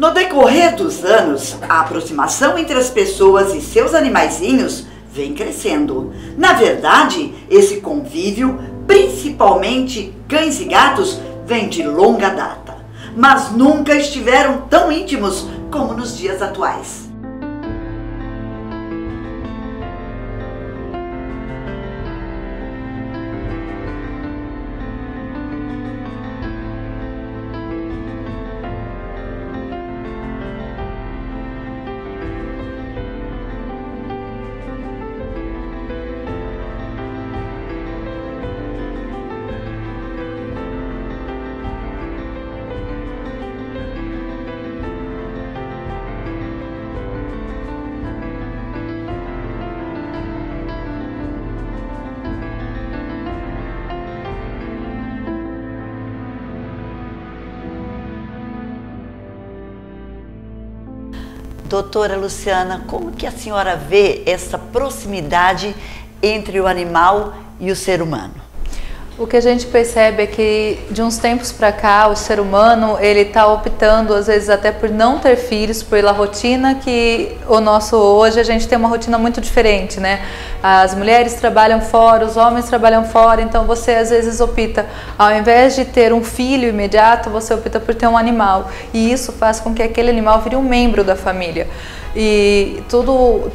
No decorrer dos anos, a aproximação entre as pessoas e seus animaizinhos vem crescendo. Na verdade, esse convívio, principalmente cães e gatos, vem de longa data, mas nunca estiveram tão íntimos como nos dias atuais. Doutora Luciana, como que a senhora vê essa proximidade entre o animal e o ser humano? O que a gente percebe é que de uns tempos para cá o ser humano ele está optando às vezes até por não ter filhos pela rotina que hoje a gente tem uma rotina muito diferente, né? As mulheres trabalham fora, os homens trabalham fora, então você às vezes opta, ao invés de ter um filho imediato, você opta por ter um animal, e isso faz com que aquele animal vire um membro da família. E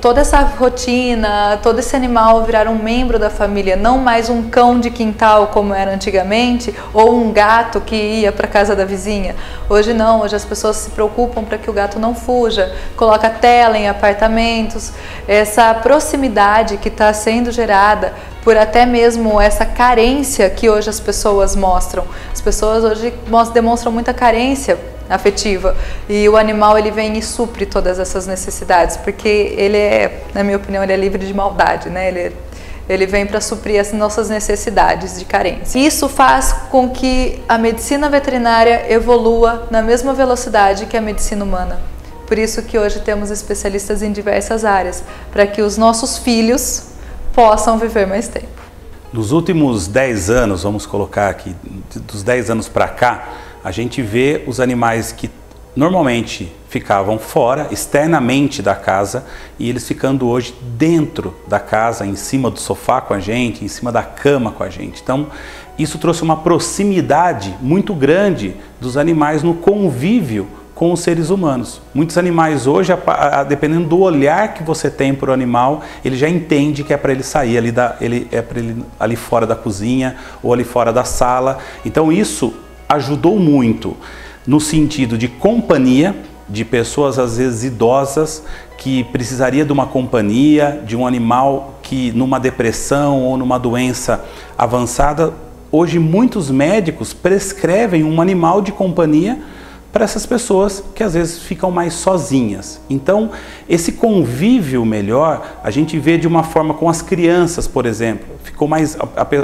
toda essa rotina, todo esse animal virar um membro da família, não mais um cão de quintal como era antigamente, ou um gato que ia para a casa da vizinha. Hoje não, hoje as pessoas se preocupam para que o gato não fuja, coloca tela em apartamentos. Essa proximidade que está sendo gerada por até mesmo essa carência que hoje as pessoas mostram. As pessoas hoje demonstram muita carência afetiva, e o animal ele vem e supre todas essas necessidades, porque ele é, na minha opinião, ele é livre de maldade, né? Ele vem para suprir as nossas necessidades de carência. Isso faz com que a medicina veterinária evolua na mesma velocidade que a medicina humana. Por isso que hoje temos especialistas em diversas áreas, para que os nossos filhos possam viver mais tempo. Nos últimos 10 anos, vamos colocar aqui, dos 10 anos para cá, a gente vê os animais que normalmente ficavam fora, externamente da casa, e eles ficando hoje dentro da casa, em cima do sofá com a gente, em cima da cama com a gente. Então, isso trouxe uma proximidade muito grande dos animais no convívio com os seres humanos. Muitos animais hoje, dependendo do olhar que você tem para o animal, ele já entende que é para ele sair ali fora da cozinha ou ali fora da sala. Então isso ajudou muito no sentido de companhia, de pessoas às vezes idosas que precisaria de uma companhia, de um animal que numa depressão ou numa doença avançada. Hoje muitos médicos prescrevem um animal de companhia para essas pessoas que às vezes ficam mais sozinhas. Então, esse convívio melhor a gente vê de uma forma com as crianças, por exemplo.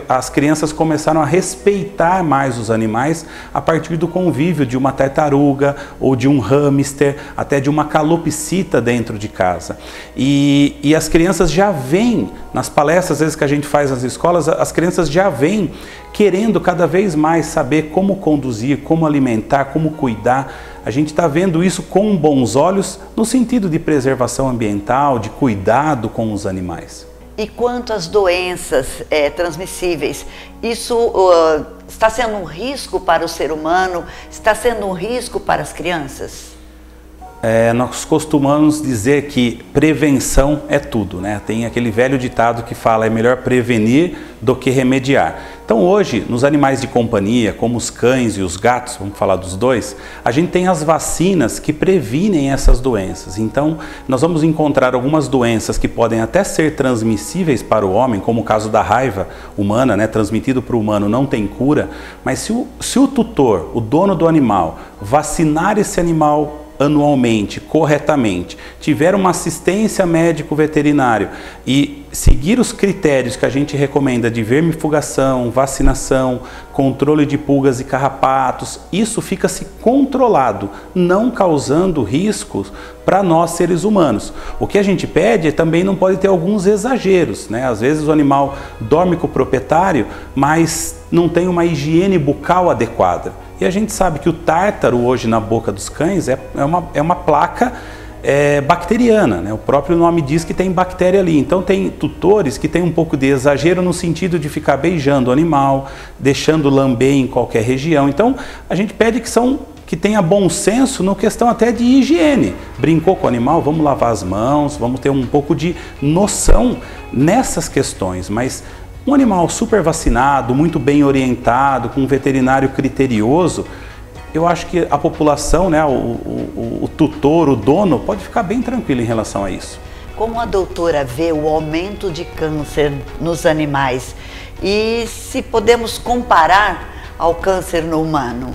As crianças começaram a respeitar mais os animais a partir do convívio de uma tartaruga ou de um hamster, até de uma calopsita dentro de casa. E as crianças já vêm, nas palestras às vezes que a gente faz nas escolas, as crianças já vêm querendo cada vez mais saber como conduzir, como alimentar, como cuidar. A gente está vendo isso com bons olhos no sentido de preservação ambiental, de cuidado com os animais. E quanto às doenças transmissíveis, isso está sendo um risco para o ser humano? Está sendo um risco para as crianças? Nós costumamos dizer que prevenção é tudo, né? Tem aquele velho ditado que fala: é melhor prevenir do que remediar. Então hoje, nos animais de companhia, como os cães e os gatos, vamos falar dos dois, a gente tem as vacinas que previnem essas doenças. Então nós vamos encontrar algumas doenças que podem até ser transmissíveis para o homem, como o caso da raiva humana, né? Transmitido para o humano, não tem cura, mas se o tutor, o dono do animal, vacinar esse animal anualmente, corretamente, tiver uma assistência médico-veterinário e seguir os critérios que a gente recomenda de vermifugação, vacinação, controle de pulgas e carrapatos, isso fica-se controlado, não causando riscos para nós seres humanos. O que a gente pede é também não pode ter alguns exageros, né? Às vezes o animal dorme com o proprietário, mas não tem uma higiene bucal adequada. E a gente sabe que o tártaro hoje na boca dos cães é uma placa bacteriana, né? O próprio nome diz que tem bactéria ali. Então tem tutores que tem um pouco de exagero no sentido de ficar beijando o animal, deixando lamber em qualquer região. Então a gente pede que tenha bom senso no questão até de higiene. Brincou com o animal, vamos lavar as mãos, vamos ter um pouco de noção nessas questões. Mas um animal super vacinado, muito bem orientado, com um veterinário criterioso, eu acho que a população, né, o tutor, o dono, pode ficar bem tranquilo em relação a isso. Como a doutora vê o aumento de câncer nos animais e se podemos comparar ao câncer no humano?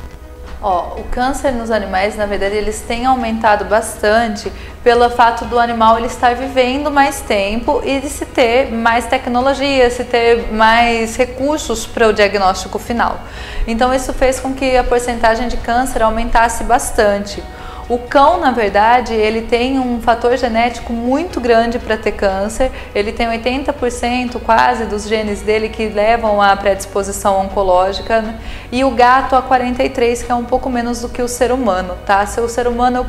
O câncer nos animais, na verdade, eles têm aumentado bastante pelo fato do animal ele estar vivendo mais tempo e de se ter mais tecnologia, se ter mais recursos para o diagnóstico final. Então isso fez com que a porcentagem de câncer aumentasse bastante. O cão, na verdade, ele tem um fator genético muito grande para ter câncer. Ele tem 80% quase dos genes dele que levam à predisposição oncológica, né? E o gato a 43%, que é um pouco menos do que o ser humano, tá? Se o ser humano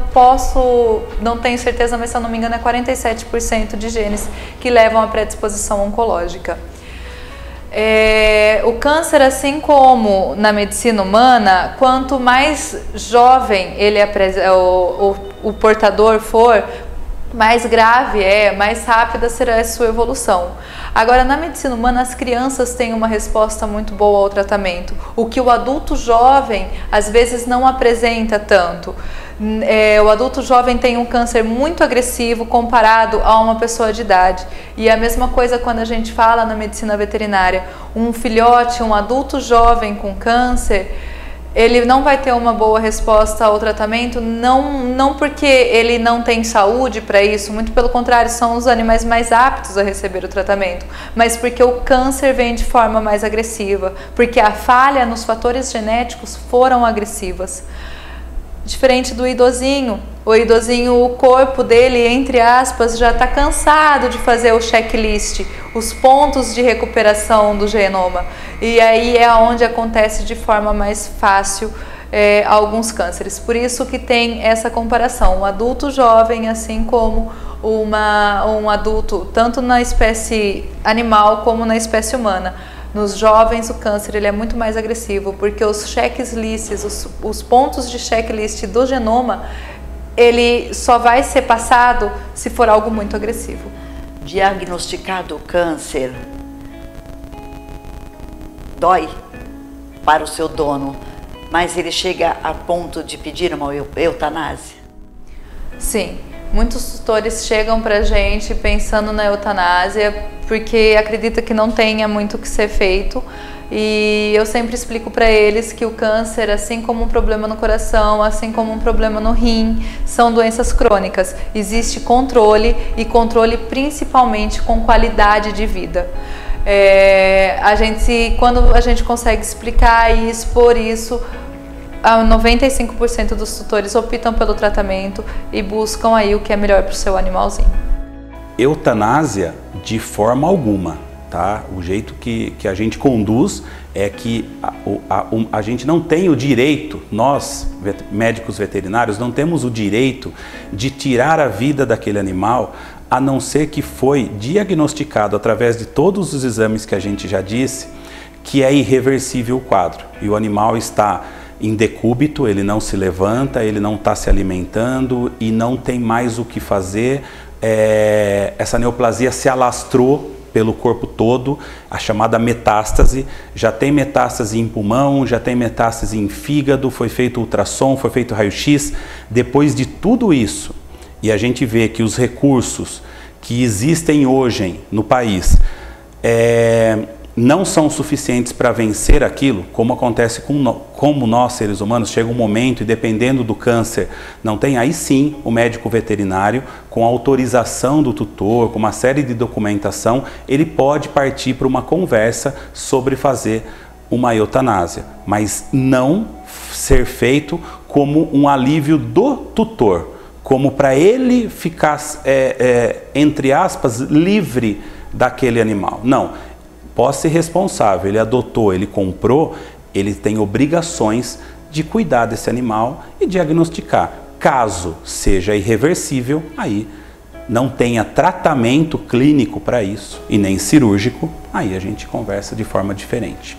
não tenho certeza, mas se eu não me engano é 47% de genes que levam à predisposição oncológica. O câncer, assim como na medicina humana, quanto mais jovem o portador for, mais grave mais rápida será a sua evolução. Agora, na medicina humana, as crianças têm uma resposta muito boa ao tratamento, o que o adulto jovem às vezes não apresenta tanto. O adulto jovem tem um câncer muito agressivo comparado a uma pessoa de idade. E a mesma coisa quando a gente fala na medicina veterinária. Um filhote, um adulto jovem com câncer, ele não vai ter uma boa resposta ao tratamento, não porque ele não tem saúde para isso, muito pelo contrário, são os animais mais aptos a receber o tratamento, mas porque o câncer vem de forma mais agressiva, porque a falha nos fatores genéticos foram agressivas. Diferente do idosinho, o corpo dele, entre aspas, já está cansado de fazer o checklist, os pontos de recuperação do genoma. E aí é onde acontece de forma mais fácil alguns cânceres. Por isso que tem essa comparação, um adulto jovem, assim como um adulto, tanto na espécie animal como na espécie humana. Nos jovens, o câncer ele é muito mais agressivo, porque os checklists, os pontos de checklist do genoma, ele só vai ser passado se for algo muito agressivo. Diagnosticado o câncer, dói para o seu dono, mas ele chega a ponto de pedir uma eutanásia? Sim. Muitos tutores chegam pra gente pensando na eutanásia porque acredita que não tenha muito o que ser feito, e eu sempre explico para eles que o câncer, assim como um problema no coração, assim como um problema no rim, são doenças crônicas. Existe controle, e controle principalmente com qualidade de vida. Quando a gente consegue explicar e expor isso, 95% dos tutores optam pelo tratamento e buscam aí o que é melhor para o seu animalzinho. Eutanásia de forma alguma, tá? O jeito que a gente conduz é que a gente não tem o direito, nós médicos veterinários não temos o direito de tirar a vida daquele animal, a não ser que foi diagnosticado através de todos os exames que a gente já disse que é irreversível o quadro e o animal está em decúbito, ele não se levanta, ele não está se alimentando e não tem mais o que fazer. Essa neoplasia se alastrou pelo corpo todo, a chamada metástase. Já tem metástase em pulmão, já tem metástase em fígado, foi feito ultrassom, foi feito raio-x. Depois de tudo isso, e a gente vê que os recursos que existem hoje no país não são suficientes para vencer aquilo, como acontece como nós seres humanos, chega um momento e dependendo do câncer, não tem, aí sim o médico veterinário, com autorização do tutor, com uma série de documentação, ele pode partir para uma conversa sobre fazer uma eutanásia, mas não ser feito como um alívio do tutor, como para ele ficar, entre aspas, livre daquele animal. Não. Posse responsável, ele adotou, ele comprou, ele tem obrigações de cuidar desse animal e diagnosticar. Caso seja irreversível, aí não tenha tratamento clínico para isso e nem cirúrgico, aí a gente conversa de forma diferente.